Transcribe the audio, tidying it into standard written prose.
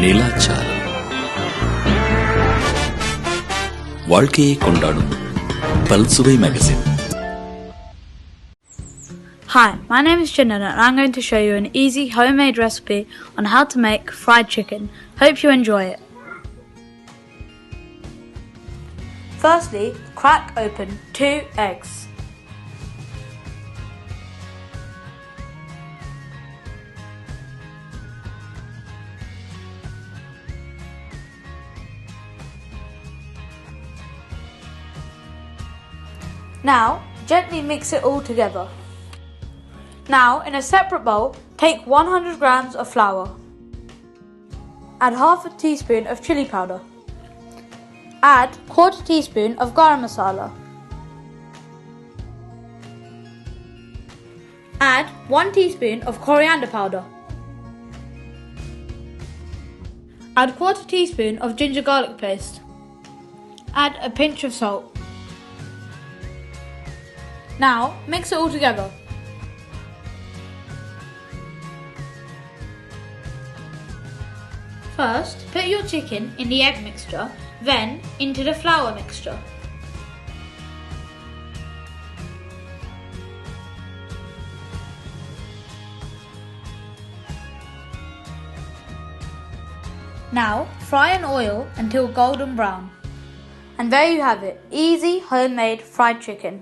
நீலாச்சாரம் வாழ்க்கையை கொண்டாடும் பல்சுவை magazine. Hi, my name is Chinnan and I'm going to show you an easy homemade recipe on how to make fried chicken. Hope you enjoy it. Firstly, crack open 2 eggs. Now, gently mix it all together. Now, in a separate bowl, take 100 grams of flour. Add half a teaspoon of chili powder. Add quarter teaspoon of garam masala. Add 1 teaspoon of coriander powder. Add quarter teaspoon of ginger garlic paste. Add a pinch of salt. Now, mix it all together. First, put your chicken in the egg mixture, then into the flour mixture. Now, fry in oil until golden brown. And there you have it, easy homemade fried chicken.